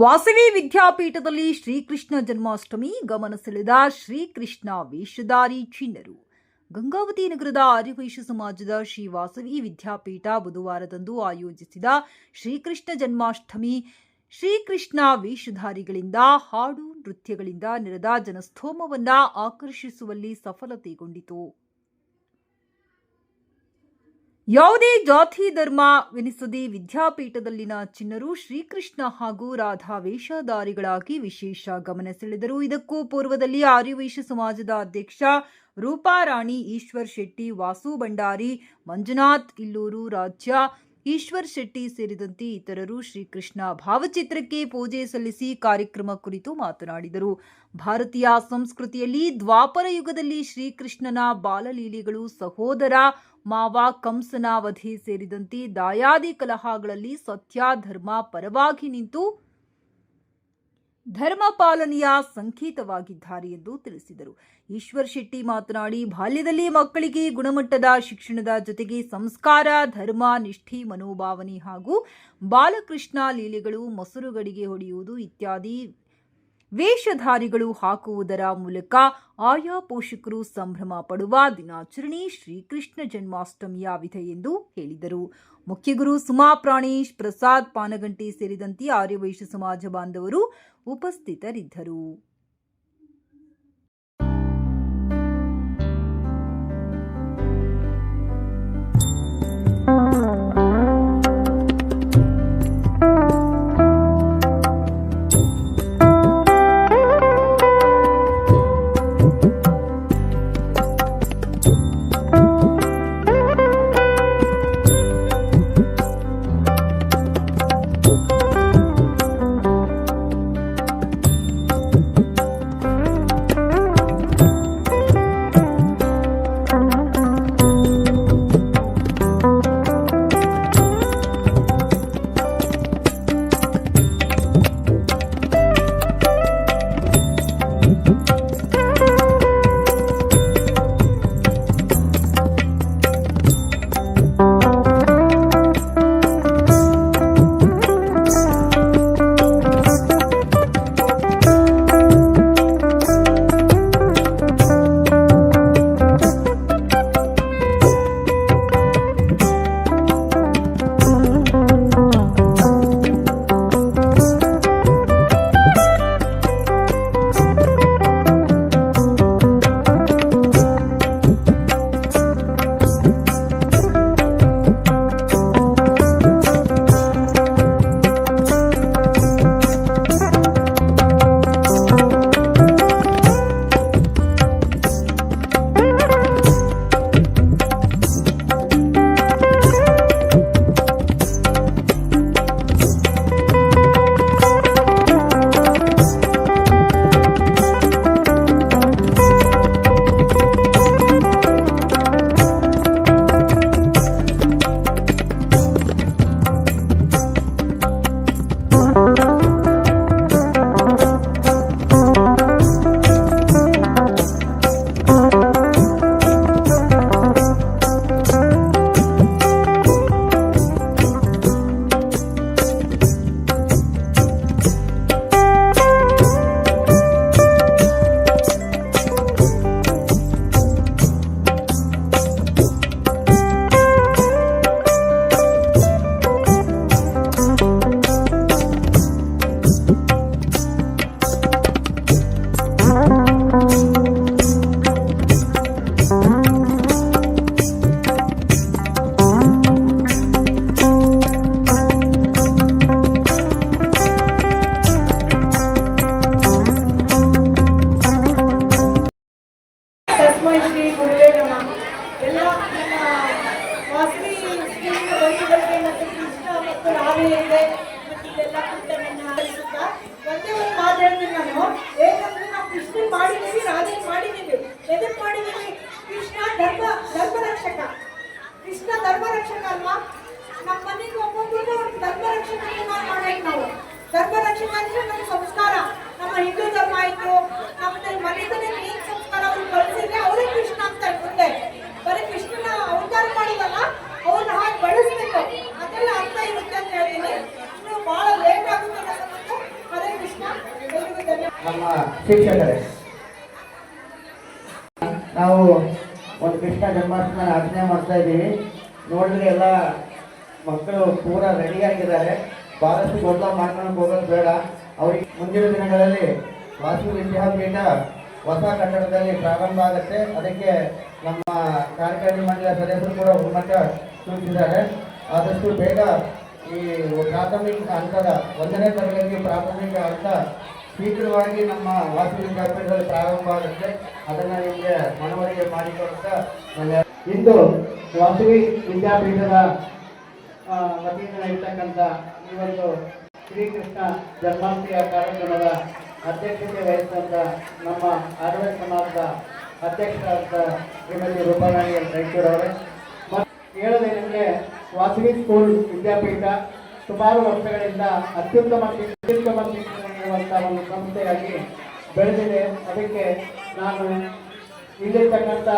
ವಾಸವಿ ವಿದ್ಯಾಪೀಠದಲ್ಲಿ ಶ್ರೀಕೃಷ್ಣ ಜನ್ಮಾಷ್ಟಮಿ ಗಮನ ಸೆಳೆದ ಶ್ರೀಕೃಷ್ಣ ವೇಷಧಾರಿ ಚಿಣ್ಣರು. ಗಂಗಾವತಿ ನಗರದ ಆರ್ಯವೈಶ್ಯ ಸಮಾಜದ ಶ್ರೀ ವಾಸವಿ ವಿದ್ಯಾಪೀಠ ಬುಧವಾರದಂದು ಆಯೋಜಿಸಿದ ಶ್ರೀಕೃಷ್ಣ ಜನ್ಮಾಷ್ಟಮಿ ಶ್ರೀಕೃಷ್ಣ ವೇಷಧಾರಿಗಳಿಂದ ಹಾಡು ನೃತ್ಯಗಳಿಂದ ನೆರೆದ ಜನಸ್ತೋಮವನ್ನ ಆಕರ್ಷಿಸುವಲ್ಲಿ ಸಫಲತೆಗೊಂಡಿತು. ಯಾವುದೇ ಜಾತಿ ಧರ್ಮವೆನಿಸದೆ ವಿದ್ಯಾಪೀಠದಲ್ಲಿನ ಚಿಣ್ಣರು ಶ್ರೀಕೃಷ್ಣ ಹಾಗೂ ರಾಧಾ ವೇಷಧಾರಿಗಳಾಗಿ ವಿಶೇಷ ಗಮನ ಸೆಳೆದರು. ಇದಕ್ಕೂ ಪೂರ್ವದಲ್ಲಿ ಆರ್ಯವೈಶ್ಯ ಸಮಾಜದ ಅಧ್ಯಕ್ಷ ರೂಪಾರಾಣಿ, ಈಶ್ವರ್ ಶೆಟ್ಟಿ, ವಾಸು ಭಂಡಾರಿ, ಮಂಜುನಾಥ್ ಇಲ್ಲೂರು, ರಾಜ್ಯ ಈಶ್ವರ್ ಶೆಟ್ಟಿ ಸೇರಿದಂತೆ ಇತರರು ಶ್ರೀಕೃಷ್ಣ ಭಾವಚಿತ್ರಕ್ಕೆ ಪೂಜೆ ಸಲ್ಲಿಸಿ ಕಾರ್ಯಕ್ರಮ ಕುರಿತು ಮಾತನಾಡಿದರು. ಭಾರತೀಯ ಸಂಸ್ಕೃತಿಯಲ್ಲಿ ದ್ವಾಪರ ಯುಗದಲ್ಲಿ ಶ್ರೀಕೃಷ್ಣನ ಬಾಲಲೀಲೆಗಳು, ಸಹೋದರ ಮಾವ ಕಂಸನ ವಧೆ ಸೇರಿದಂತೆ ದಾಯಾದಿ ಕಲಹಗಳಲ್ಲಿ ಸತ್ಯ ಧರ್ಮ ಪರವಾಗಿ ನಿಂತು ಧರ್ಮ ಪಾಲನೆಯ ಸಂಕೇತವಾಗಿದ್ದಾರೆ ಎಂದು ತಿಳಿಸಿದರು. ಈಶ್ವರ್ ಶೆಟ್ಟಿ ಮಾತನಾಡಿ, ಬಾಲ್ಯದಲ್ಲಿ ಮಕ್ಕಳಿಗೆ ಗುಣಮಟ್ಟದ ಶಿಕ್ಷಣದ ಜೊತೆಗೆ ಸಂಸ್ಕಾರ, ಧರ್ಮ, ನಿಷ್ಠೆ, ಮನೋಭಾವನೆ ಹಾಗೂ ಬಾಲಕೃಷ್ಣ ಲೀಲೆಗಳು, ಮೊಸರುಗಡಿಗೆ ಹೊಡೆಯುವುದು ಇತ್ಯಾದಿ ವೇಷಧಾರಿಗಳು ಹಾಕುವುದರ ಮೂಲಕ ಆಯಾ ಪೋಷಕರು ಸಂಭ್ರಮ ಪಡುವ ದಿನಾಚರಣೆ ಶ್ರೀಕೃಷ್ಣ ಜನ್ಮಾಷ್ಟಮಿಯಾಗಿದೆ ಎಂದು ಹೇಳಿದರು. ಮುಖ್ಯಗುರು ಸುಮಾ ಪ್ರಾಣೇಶ್, ಪ್ರಸಾದ್ ಪಾನಗಂಟಿ ಸೇರಿದಂತೆ ಆರ್ಯವೈಶ್ಯ ಸಮಾಜ ಬಾಂಧವರು ಉಪಸ್ಥಿತರಿದ್ದರು. ನಮ್ಮ ಶಿಕ್ಷಕರೇ, ನಾವು ಒಂದು ಕೃಷ್ಣ ಜನ್ಮಾಷ್ಟಮಿ ಆಚರಣೆ ಮಾಡ್ತಾ ಇದ್ದೀವಿ. ನೋಡಿದ್ರೆ ಎಲ್ಲ ಮಕ್ಕಳು ಪೂರ ರೆಡಿಯಾಗಿದ್ದಾರೆ. ಭಾಳಷ್ಟು ಗೊಂದಲ ಮಾಡ್ಕೊಂಡು ಹೋಗೋದು ಬೇಡ. ಅವ್ರಿಗೆ ಮುಂದಿನ ದಿನಗಳಲ್ಲಿ ವಾಸವಿ ವಿದ್ಯಾಪೀಠ ಹೊಸ ಕಟ್ಟಡದಲ್ಲಿ ಪ್ರಾರಂಭ ಆಗುತ್ತೆ. ಅದಕ್ಕೆ ನಮ್ಮ ಕಾರ್ಯಕಾರಿ ಮಂಡಳಿಯ ಸದಸ್ಯರು ಕೂಡ ಒಮ್ಮತ ಸೂಚಿಸಿದ್ದಾರೆ. ಆದಷ್ಟು ಬೇಗ ಈ ಪ್ರಾಥಮಿಕ ಹಂತದ 1ನೇ ತರಗತಿ ಪ್ರಾಥಮಿಕ ಹಂತ ಶೀಘ್ರವಾಗಿ ನಮ್ಮ ವಾಸವಿ ವಿದ್ಯಾಪೀಠದಲ್ಲಿ ಪ್ರಾರಂಭ ಆಗುತ್ತೆ. ಅದನ್ನು ನಿಮಗೆ ಮನವರಿಕೆ ಮಾಡಿಕೊಡ್ತಾ ಇಂದು ವಾಸವಿ ವಿದ್ಯಾಪೀಠದ ವತಿಯಿಂದ ನಡೀತಕ್ಕಂಥ ಈ ಒಂದು ಶ್ರೀಕೃಷ್ಣ ಜನ್ಮಾಷ್ಟಮಿಯ ಕಾರ್ಯಕ್ರಮದ ಅಧ್ಯಕ್ಷತೆ ವಹಿಸಿದಂಥ ನಮ್ಮ ಆಡಳಿತ ಸಮಾಜದ ಅಧ್ಯಕ್ಷರಾದ ಶ್ರೀಮತಿ ರೂಪಾರಾಣಿ ರೈಚೂರವರೇ, ಹೇಳೋದೇನೆಂದರೆ ವಾಸವಿ ಸ್ಕೂಲ್ ವಿದ್ಯಾಪೀಠ ಸುಮಾರು ವರ್ಷಗಳಿಂದ ಅತ್ಯುತ್ತಮ ಶಿಕ್ಷಣ ನೀಡುವಂಥ ಒಂದು ಸಂಸ್ಥೆಯಾಗಿ ಬೆಳೆದಿದೆ. ಅದಕ್ಕೆ ನಾನು ಇಲ್ಲಿರ್ತಕ್ಕಂಥ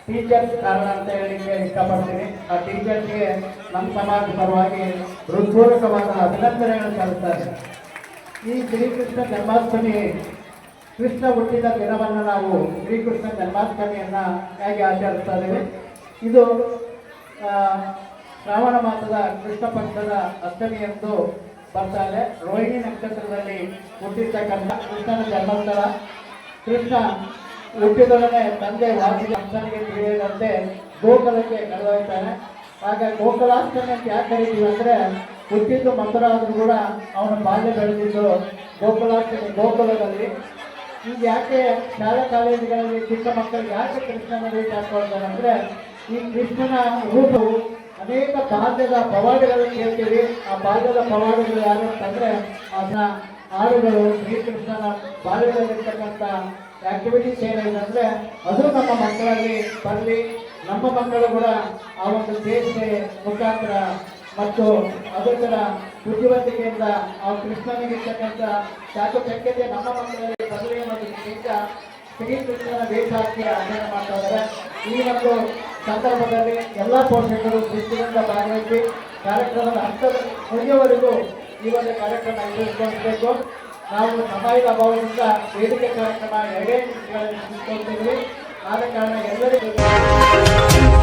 ಟೀಚರ್ಸ್ ಕಾರಣ ಅಂತ ಹೇಳಲಿಕ್ಕೆ ಇಷ್ಟಪಡ್ತೀನಿ. ಆ ಟೀಚರ್ಸ್ಗೆ ನಮ್ಮ ಸಮಾಜ ಪರವಾಗಿ ಹೃತ್ಪೂರ್ವಕವಾದ ಅಭಿನಂದನೆಗಳನ್ನು ಸಲ್ಲಿಸ್ತಾರೆ. ಈ ಶ್ರೀಕೃಷ್ಣ ಜನ್ಮಾಷ್ಟಮಿ, ಕೃಷ್ಣ ಹುಟ್ಟಿದ ದಿನವನ್ನು ನಾವು ಶ್ರೀಕೃಷ್ಣ ಜನ್ಮಾಷ್ಟಮಿಯನ್ನು ಹೇಗೆ ಆಚರಿಸ್ತಾ ಇದ್ದೇವೆ. ಇದು ಶ್ರಾವಣ ಮಾಸದ ಕೃಷ್ಣ ಪಕ್ಷದ ಅಷ್ಟಮಿಯಂದು ಬರ್ತಾರೆ. ರೋಹಿಣಿ ನಕ್ಷತ್ರದಲ್ಲಿ ಹುಟ್ಟಿರ್ತಕ್ಕಂಥ ಕೃಷ್ಣನ ಜನ್ಮಸ್ಥಳ. ಕೃಷ್ಣ ಹುಟ್ಟಿದೊಡನೆ ತಂದೆ ವಾಸಿಗೆ ಕಂಸನಿಗೆ ತಿಳಿಯದಂತೆ ಗೋಕುಲಕ್ಕೆ ಕರೆದೊಯ್ತಾನೆ. ಆಗ ಗೋಕುಲಾಷ್ಟಮಿ ಅಂತ ಯಾಕೆ ಕರಿತೀವಿ ಅಂದರೆ, ಹುಟ್ಟಿದ್ದು ಮಥುರ ಆದರೂ ಕೂಡ ಅವನ ಬಾಲ್ಯ ಬೆಳೆದಿದ್ದು ಗೋಕುಲಾಷ್ಟಮಿ ಗೋಕುಲದಲ್ಲಿ. ಈಗ ಯಾಕೆ ಶಾಲಾ ಕಾಲೇಜುಗಳಲ್ಲಿ ಚಿಕ್ಕ ಮಕ್ಕಳಿಗೆ ಯಾಕೆ ಕೃಷ್ಣನ ರೀತಿ ಹಾಕೊಳ್ತಾರೆ ಅಂದರೆ, ಈ ಕೃಷ್ಣನ ರೂಪವು ಅನೇಕ ಬಾಲ್ಯದ ಪವಾಡಗಳನ್ನು ಕೇಳ್ತೀವಿ. ಆ ಬಾಲ್ಯದ ಪವಾಡಗಳು ಯಾರು ಅಂತಂದರೆ ಅದನ್ನ ಹಾಡುಗಳು, ಶ್ರೀಕೃಷ್ಣನ ಬಾಲ್ಯದಲ್ಲಿರ್ತಕ್ಕಂಥ ಆಕ್ಟಿವಿಟೀಸ್ ಏನಿದೆ ಅಂದರೆ ಅದು ನಮ್ಮ ಮಕ್ಕಳಲ್ಲಿ ಬರಲಿ. ನಮ್ಮ ಮಕ್ಕಳು ಕೂಡ ಆ ಒಂದು ಚೇಷ್ಟೆ ಮುಖಾಂತರ ಮತ್ತು ಅದರ ಬುದ್ಧಿವಂತಿಕೆಯಿಂದ ಆ ಕೃಷ್ಣನಿಗಿರ್ತಕ್ಕಂಥ ಚಾಕಚಕ್ಯತೆ ನಮ್ಮ ಮಕ್ಕಳಲ್ಲಿ ಬರಲಿ ಅನ್ನೋದಕ್ಕಿಂತ ಶ್ರೀಕೃಷ್ಣನ ವೇಷ ಹಾಕಿ ಆಚರಣೆ ಮಾಡ್ತಾ ಇದ್ದಾರೆ. ಈ ಒಂದು ಸಂದರ್ಭದಲ್ಲಿ ಎಲ್ಲ ಪೋಷಕರು ಶಿಸ್ತಿನಿಂದ ಭಾಗವಹಿಸಿ ಕಾರ್ಯಕ್ರಮದ ಹಂತದ ಮುಗಿಯುವವರೆಗೂ ಈ ಒಂದು ಕಾರ್ಯಕ್ರಮ ಎದುರಿಸಿಕೊಳ್ಳಬೇಕು. ನಾವು ಸಮಯದ ಅಭಾವದಿಂದ ವೇದಿಕೆ ಕಾರ್ಯಕ್ರಮ 2 ನಿಮಿಷಗಳಲ್ಲಿ ಮುಗಿಸಿಕೊಳ್ತಿದ್ವಿ. ಆದ ಕಾರಣ ಎಲ್ಲರಿಗೂ